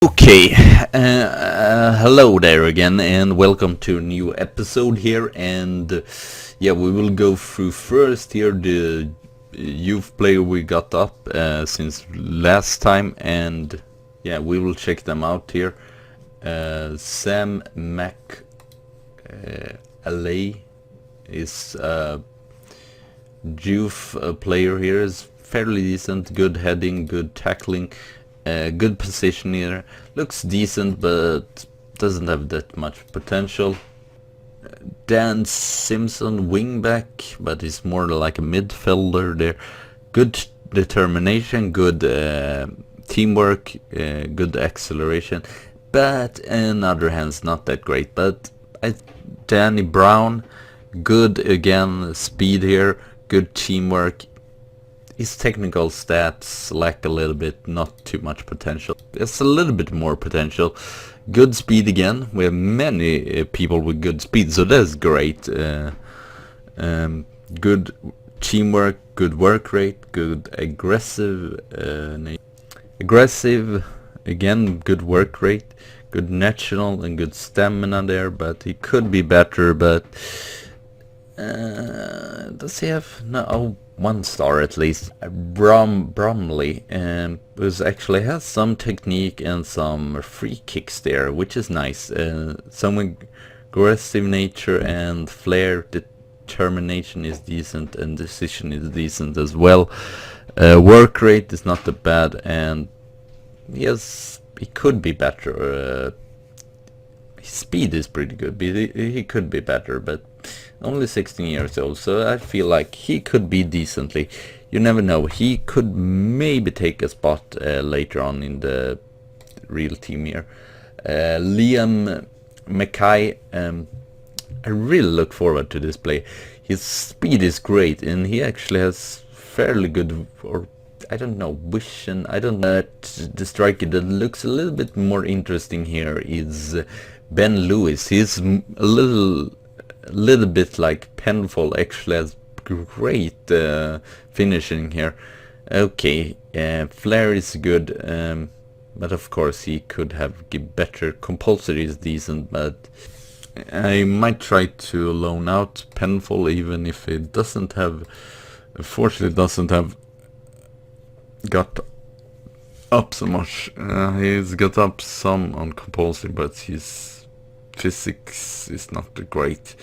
Okay, hello there again, and welcome to a new episode here. And yeah, we will go through first here the youth player we got up since last time, and yeah, we will check them out here. Sam Mac LA is youth player here, is fairly decent, good heading, good tackling. Good position here, looks decent but doesn't have that much potential. Dan Simpson, wingback, but he's more like a midfielder there. Good determination, good teamwork, good acceleration, but in other hands not that great. But Danny Brown, good again, speed here, good teamwork. His technical stats lack a little bit, not too much potential. It's a little bit more potential. Good speed again. We have many people with good speed, so that's great. Good teamwork, good work rate, good aggressive. Aggressive again, good work rate, good national and good stamina there. But he could be better. But does he have no? 1 star at least. Bromley was actually has some technique and some free kicks there, which is nice. Some aggressive nature and flair. Determination is decent and decision is decent as well. Work rate is not that bad, and yes, he could be better. His speed is pretty good, but he could be better, but only 16 years old, so I feel like he could be decently. You never know, he could maybe take a spot later on in the real team here. Liam Mackay, I really look forward to this play. His speed is great, and he actually has fairly good, or I don't know, vision. I don't know. The striker that looks a little bit more interesting here is Ben Lewis. He's a little bit like Penfold, actually has great finishing here. Okay, flair is good, but of course he could have better. Compulsory is decent, but I might try to loan out Penfold, even if it doesn't have, unfortunately doesn't have got up so much. He's got up some on compulsory, but his physics is not great,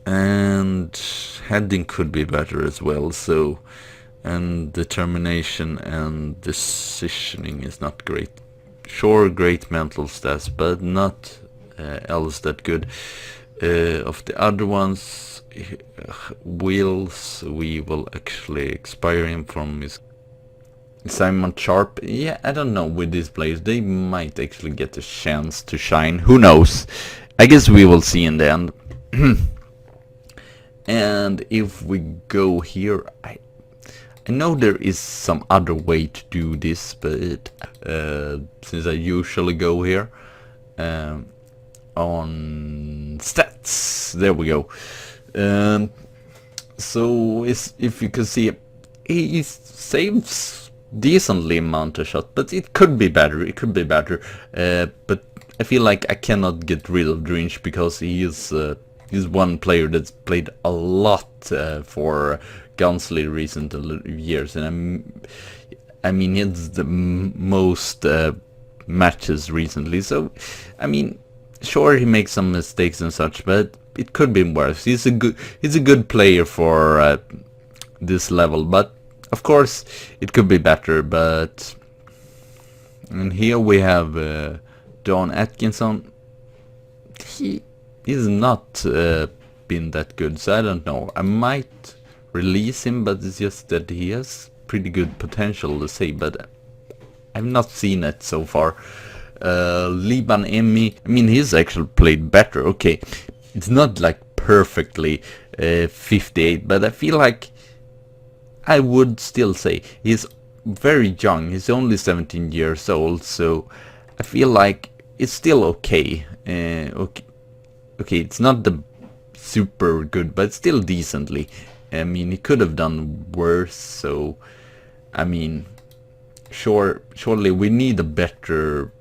and heading could be better as well. So, and determination and decisioning is not great. Sure, great mental stats, but not else that good. Of the other ones, Wheels, we will actually expire him from his. Simon Sharp, yeah, I don't know with these players. They might actually get a chance to shine. Who knows? I guess we will see in the end. And if we go here, I know there is some other way to do this, but since I usually go here on stats, there we go. So if you can see, he saves decently amount of shot, but it could be better. It could be better. But I feel like I cannot get rid of Drinch because he's one player that's played a lot for Guiseley recent years, and I mean it's the most matches recently. So I mean, sure, he makes some mistakes and such, but it could be worse. He's a good player for this level, but of course, it could be better. But and here we have Don Atkinson. He is not been that good, so I don't know. I might release him, but it's just that he has pretty good potential to say, but I've not seen it so far. Liban Emmy, I mean, he's actually played better. Okay, it's not like perfectly 58, but I feel like I would still say he's very young. He's only 17 years old, so I feel like it's still okay. Okay, it's not the super good, but still decently. I mean, he could have done worse. So, I mean, surely we need a better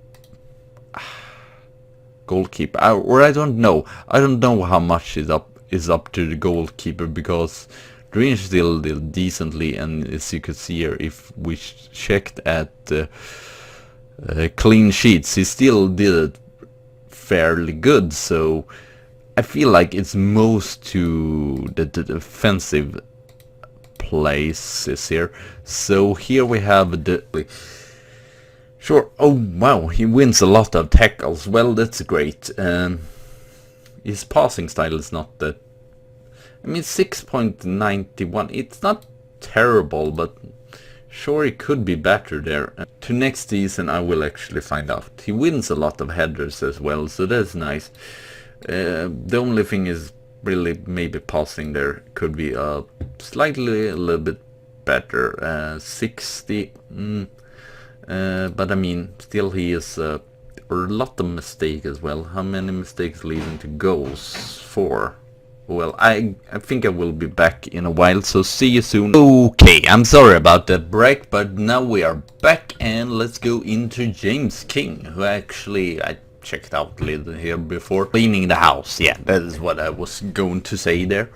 goalkeeper, or I don't know. I don't know how much is up to the goalkeeper, because Green still did decently, and as you could see here, if we checked at clean sheets, he still did it fairly good. So I feel like it's most to the defensive places here. So here we have the sure. Oh wow, he wins a lot of tackles. Well, that's great. His passing style is not that. I mean, 6.91. It's not terrible, but sure, it could be better there. To next season, I will actually find out. He wins a lot of headers as well, so that's nice. The only thing is really maybe passing there could be slightly a little bit better. 60. But I mean, still he is a lot of mistake as well. How many mistakes leading to goals? 4. Well, I think I will be back in a while, so see you soon. Okay, I'm sorry about that break, but now we are back, and let's go into James King, who actually I checked out a little here before. Cleaning the house, yeah, that is what I was going to say there.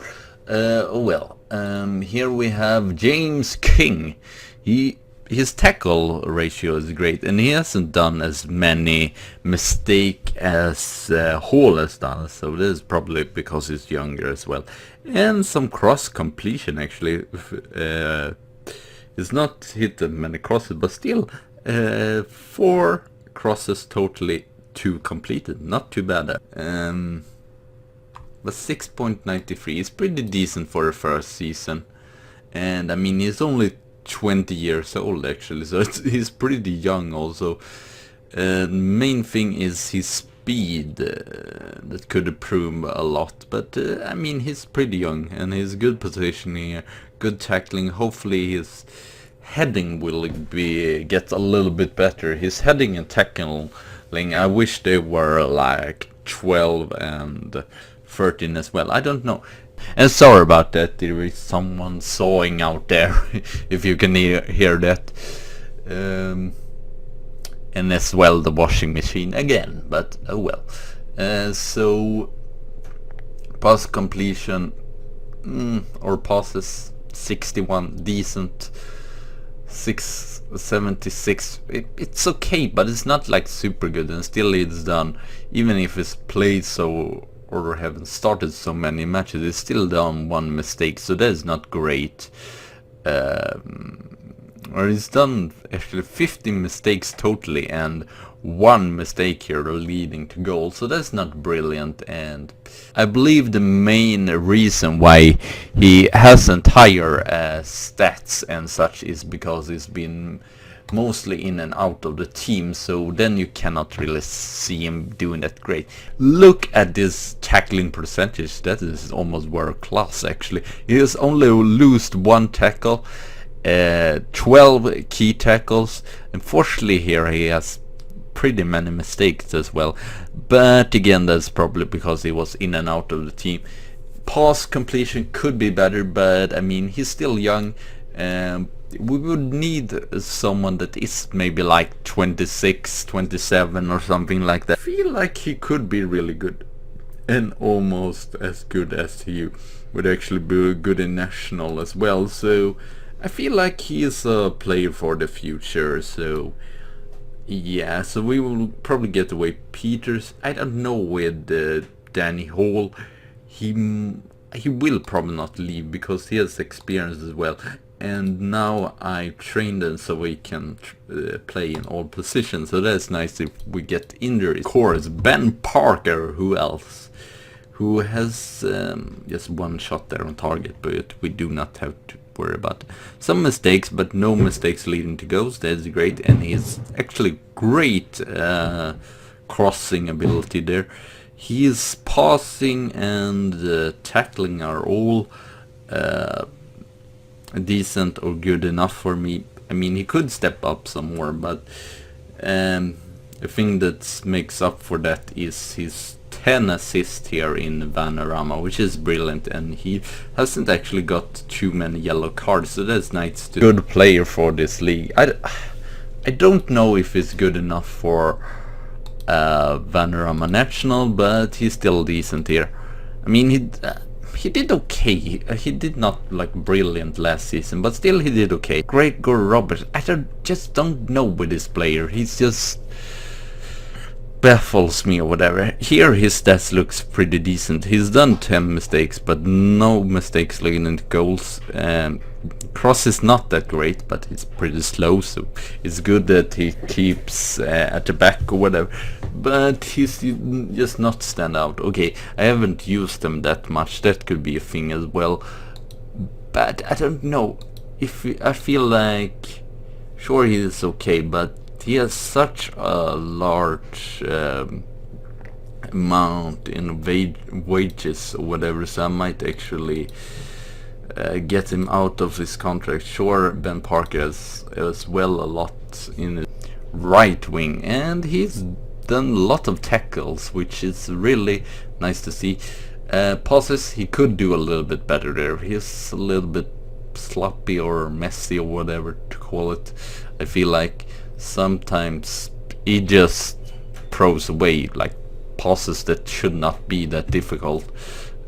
Here we have James King. His tackle ratio is great, and he hasn't done as many mistakes as Hall has done, so this is probably because he's younger as well. And some cross completion actually. He's not hit that many crosses, but still 4 crosses totally, 2 completed, not too bad. But 6.93 is pretty decent for the first season, and I mean he's only 20 years old actually, so he's pretty young also. Main thing is his speed, that could improve a lot, but I mean he's pretty young, and his good positioning, good tackling. Hopefully his heading will get a little bit better. His heading and tackling, I wish they were like 12 and 13 as well. I don't know. And sorry about that, there is someone sawing out there, if you can hear that. And as well the washing machine again, but oh well. So pass completion, or passes 61, decent. 676, it's okay, but it's not like super good, and still it's done. Even if it's played so, or haven't started so many matches, it's still done 1 mistake, so that is not great. Or it's done actually 15 mistakes totally, and 1 mistake here leading to goal, so that's not brilliant. And I believe the main reason why he hasn't higher stats and such is because he's been mostly in and out of the team, so then you cannot really see him doing that great. Look at this tackling percentage, that is almost world class actually. He has only lost 1 tackle, 12 key tackles. Unfortunately here he has pretty many mistakes as well, but again that's probably because he was in and out of the team. Pass completion could be better, but I mean he's still young. We would need someone that is maybe like 26, 27 or something like that. I feel like he could be really good, and almost as good as he would actually be good in national as well. So I feel like he is a player for the future. So yeah, so we will probably get away Peters. I don't know with Danny Hall. He will probably not leave because he has experience as well. And now I trained him so he can play in all positions. So that's nice if we get injuries. Of course, Ben Parker, who else? Who has just 1 shot there on target, but we do not have to worry about some mistakes, but no mistakes leading to goals. That's great, and he's actually great crossing ability there. His passing and tackling are all decent or good enough for me. I mean he could step up some more, but the thing that makes up for that is his 10 assists here in Vanarama, which is brilliant, and he hasn't actually got too many yellow cards, so that's nice. Good player for this league. I don't know if it's good enough for Vanarama National, but he's still decent here. I mean, he did okay. He did not like brilliant last season, but still he did okay. Great Gore Roberts. Just don't know with this player. He's just baffles me or whatever. Here his stats looks pretty decent. He's done 10 mistakes, but no mistakes leading into goals. Cross is not that great, but it's pretty slow, so it's good that he keeps at the back or whatever. But he's just not stand out. Okay, I haven't used him that much. That could be a thing as well. But I don't know. I feel like, sure, he is okay, but he has such a large amount in wages or whatever, so I might actually get him out of his contract. Sure, Ben Parker has as well a lot in the right wing, and he's done a lot of tackles, which is really nice to see. Passes, he could do a little bit better there. He's a little bit sloppy or messy or whatever to call it. I feel like sometimes he just throws away like passes that should not be that difficult.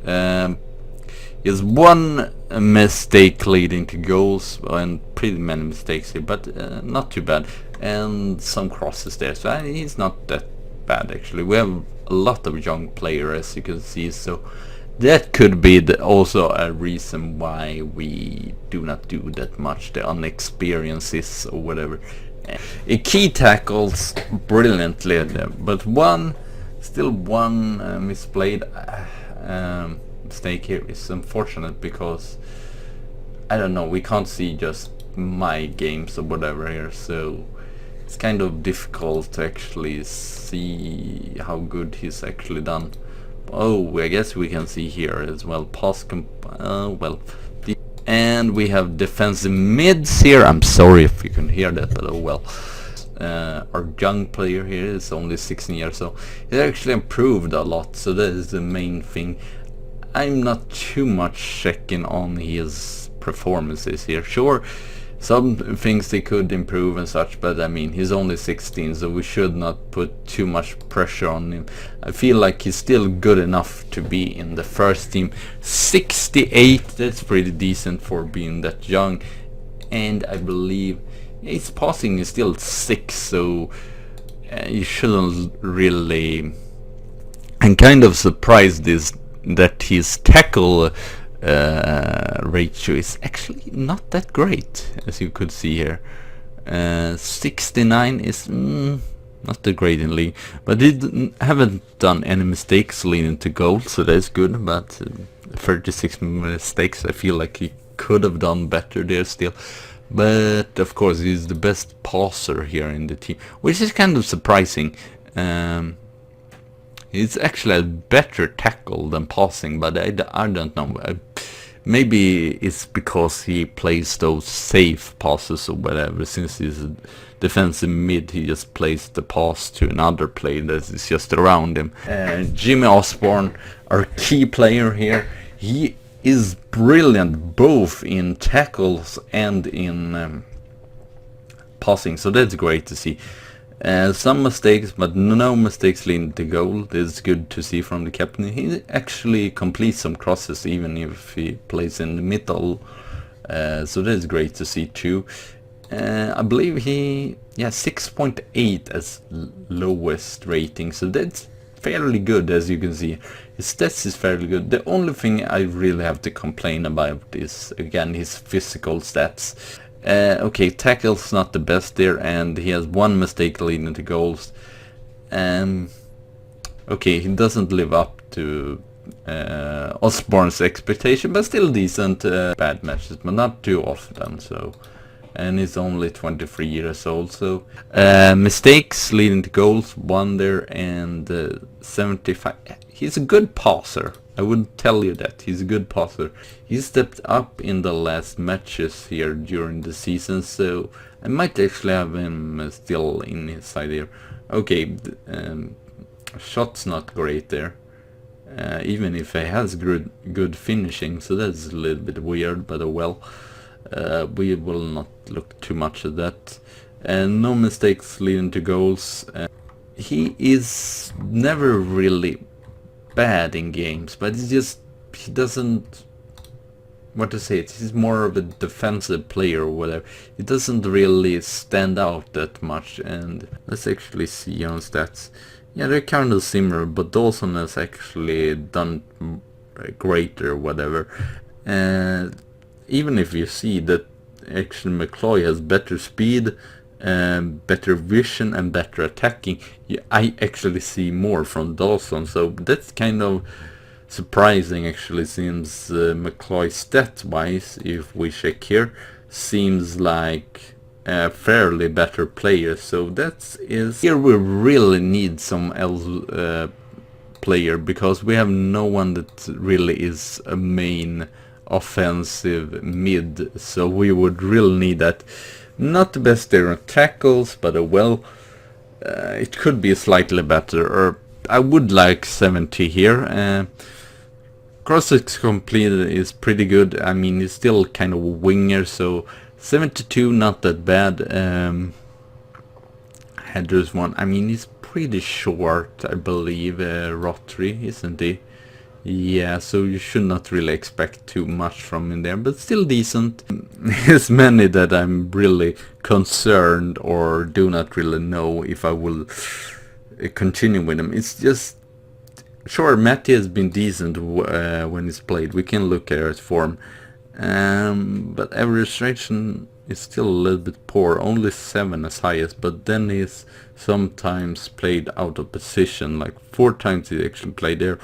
He has one mistake leading to goals, and pretty many mistakes here, but not too bad, and some crosses there, so he's not that bad actually. We have a lot of young players, as you can see, so that could be also a reason why we do not do that much, the inexperiences or whatever. Key tackles brilliantly there, but still one misplayed mistake here is unfortunate, because I don't know, we can't see just my games or whatever here, so it's kind of difficult to actually see how good he's actually done. Oh, I guess we can see here as well. And we have defensive mids here. I'm sorry if you can hear that, but oh well. Our young player here is only 16 years old. He actually improved a lot, so that is the main thing. I'm not too much checking on his performances here. Sure, some things they could improve and such, but I mean, he's only 16, so we should not put too much pressure on him. I feel like he's still good enough to be in the first team. 68, that's pretty decent for being that young, and I believe his passing is still 6, so you shouldn't really. I'm kind of surprised that his tackle ratio is actually not that great, as you could see here. 69 is not that great in league, but he haven't done any mistakes leading to goal, so that's good. But 36 mistakes, I feel like he could have done better there still. But of course, he's the best passer here in the team, which is kind of surprising. He's actually a better tackle than passing, but I don't know. Maybe it's because he plays those safe passes or whatever. Since he's a defensive mid, he just plays the pass to another player that is just around him. Jimmy Osborne, our key player here, he is brilliant both in tackles and in passing, so that's great to see. Some mistakes, but no mistakes leading to goal. This is good to see from the captain. He actually completes some crosses even if he plays in the middle, so that's great to see too. I believe 6.8 as lowest rating, so that's fairly good, as you can see. His stats is fairly good. The only thing I really have to complain about is again his physical stats. Okay, tackle's not the best there, and he has one mistake leading to goals. Okay, he doesn't live up to Osborne's expectation, but still decent. Bad matches, but not too often. So, and he's only 23 years old. So, mistakes leading to goals, 1 there, and 75. He's a good passer. I would tell you that he's a good passer. He stepped up in the last matches here during the season, so I might actually have him still in his side here. Okay, shot's not great there, even if he has good finishing, so that's a little bit weird, but well, we will not look too much at that. and no mistakes leading to goals. He is never really bad in games, but he doesn't, what to say, he's more of a defensive player or whatever. He doesn't really stand out that much. And let's actually see on stats. Yeah, they're kind of similar, but Dawson has actually done great or whatever. And even if you see that actually McCloy has better speed, better vision and better attacking, I actually see more from Dawson. So that's kind of surprising actually, since McCloy stat-wise, if we check here, seems like a fairly better player. So here we really need some else player, because we have no one that really is a main offensive mid, so we would really need that. Not the best there on tackles, but it could be slightly better, or I would like 70 here. Crosses completed is pretty good. I mean, he's still kind of a winger, so 72, not that bad. Headers one, I mean, he's pretty short, I believe, Rotary, isn't he? Yeah, so you should not really expect too much from him there, but still decent. There's many that I'm really concerned or do not really know if I will continue with him. It's just, sure, Matty has been decent when he's played. We can look at his form. But average rating is still a little bit poor, only 7 as highest, but then he's sometimes played out of position, like 4 times he actually played there,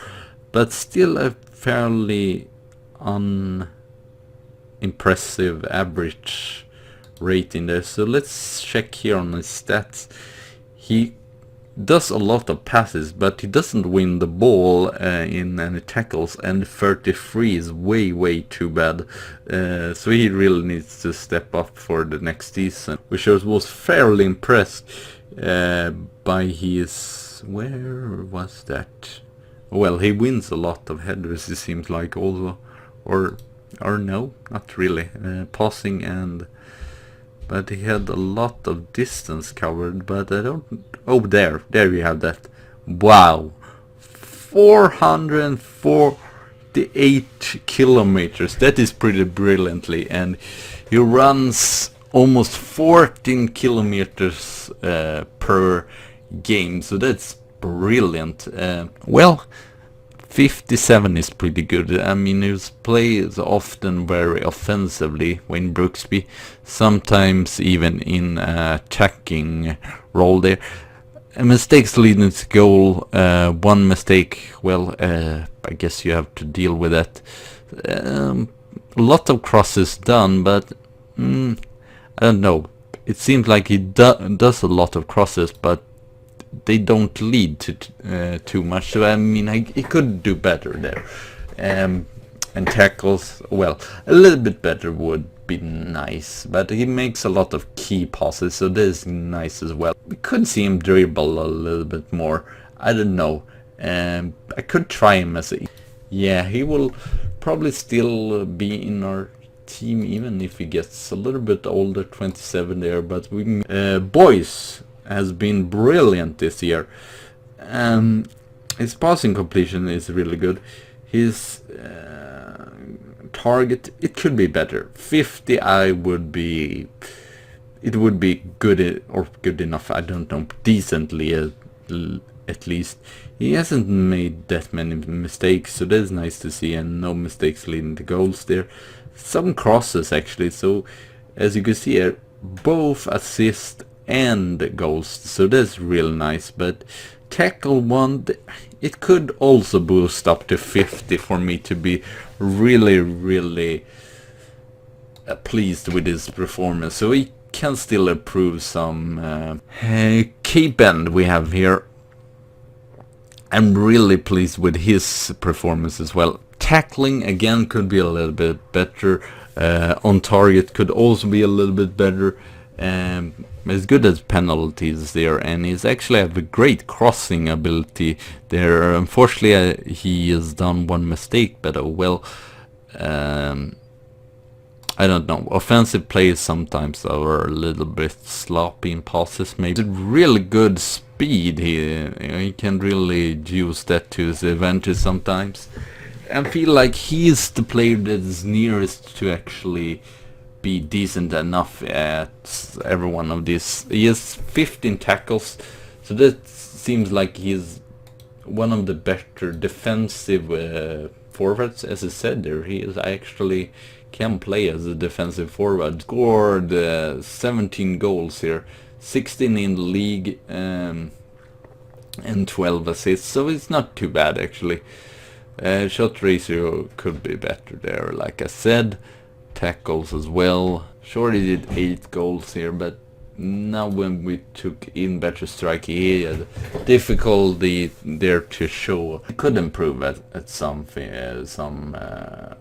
but still a fairly unimpressive average rating there. So let's check here on his stats. He does a lot of passes, but he doesn't win the ball in any tackles, and 33 is way too bad. So he really needs to step up for the next season, which I was fairly impressed by his, where was that? Well, he wins a lot of headers, it seems like, also, or no, not really, passing, and but he had a lot of distance covered, but I don't... Oh, there you have that. Wow, 448 kilometers. That is pretty brilliantly, and he runs almost 14 kilometers per game, so that's brilliant. Well, 57 is pretty good. I mean, his play is often very offensively when Brooksby, sometimes even in attacking role there. Mistakes leading to goal, one mistake, well, I guess you have to deal with that. A lot of crosses done, but I don't know. It seems like he does a lot of crosses, but they don't lead to too much. So I mean, he could do better there. And tackles, well, a little bit better would be nice, but he makes a lot of key passes, so that is nice as well. We could see him dribble a little bit more. I don't know. I could try him as a... Yeah, he will probably still be in our team even if he gets a little bit older, 27 there, but we... Boys has been brilliant this year. His passing completion is really good. His target, it could be better. 50, it would be good, or good enough, I don't know, decently at least. He hasn't made that many mistakes, so that's nice to see, and no mistakes leading to goals there. Some crosses actually, so as you can see here, both assist and goals, so that's real nice. But tackle one, it could also boost up to 50 for me to be really pleased with his performance, so he can still improve some. Cape End we have here, I'm really pleased with his performance as well. Tackling again could be a little bit better, on target could also be a little bit better. As good as penalties there, and he's actually have a great crossing ability there. Unfortunately, he has done one mistake, but well, I don't know. Offensive players sometimes are a little bit sloppy in passes. Maybe really good speed here. He can really use that to his advantage sometimes. I feel like he's the player that is nearest to actually be decent enough at every one of these. He has 15 tackles, so that seems like he's one of the better defensive forwards. As I said there, he is actually can play as a defensive forward. Scored 17 goals here, 16 in the league, and 12 assists, so it's not too bad actually. Shot ratio could be better there, like I said. Tackles as well. Sure, he did 8 goals here, but now when we took in better strike, he had difficulty there to show. He could improve at some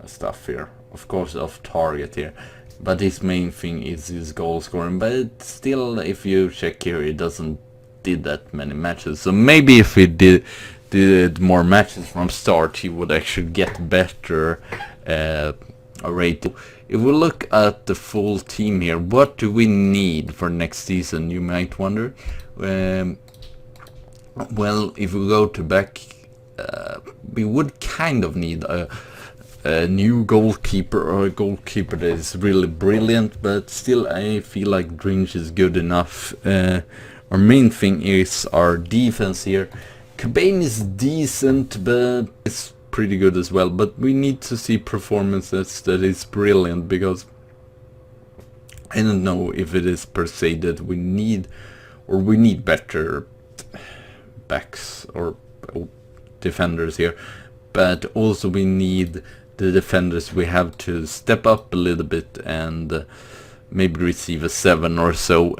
stuff here. Of course, off target here, but his main thing is his goal scoring. But still, if you check here, he doesn't did that many matches. So maybe if he did more matches from start, he would actually get better rate. If we look at the full team here, what do we need for next season, you might wonder. Well, if we go to back, we would kind of need a new goalkeeper, or a goalkeeper that is really brilliant, but still I feel like Drinch is good enough. Our main thing is our defense here. Cobain is decent, but it's pretty good as well, but we need to see performances that is brilliant, because I don't know if it is per se that we need, or we need better backs or defenders here, but also we need the defenders we have to step up a little bit and maybe receive a 7 or so.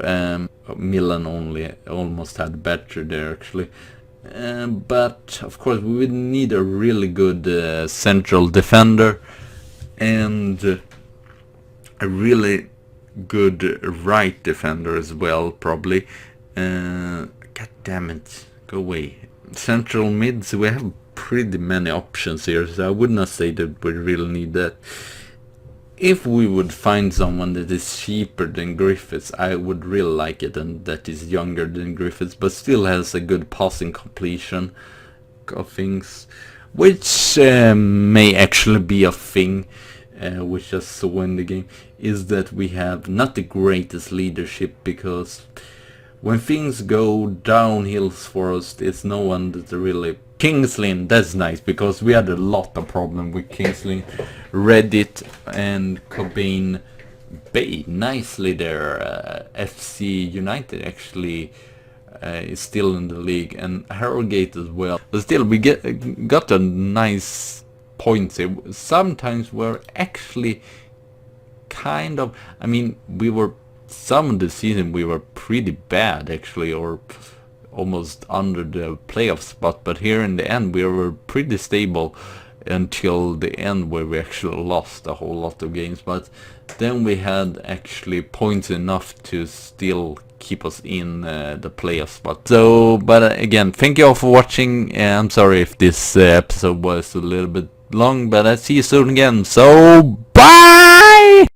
Milan almost had better there actually. But of course we would need a really good central defender and a really good right defender as well, probably. God damn it, go away. Central mids, we have pretty many options here, so I would not say that we really need that. If we would find someone that is cheaper than Griffiths, I would really like it, and that is younger than Griffiths, but still has a good passing completion of things, which may actually be a thing, which I saw in the game, is that we have not the greatest leadership, because when things go downhill for us, it's no one that really... Kingsley, that's nice, because we had a lot of problem with Kingsley, Reddit and Cobain Bay nicely there. F.C. United actually is still in the league, and Harrogate as well. But still, we got a nice points here. Sometimes we're actually kind of... I mean, we were... Some of the season we were pretty bad actually, or almost under the playoff spot, but here in the end we were pretty stable until the end, where we actually lost a whole lot of games, but then we had actually points enough to still keep us in the playoff spot. So, but again, thank you all for watching. I'm sorry if this episode was a little bit long, but I see you soon again, so bye!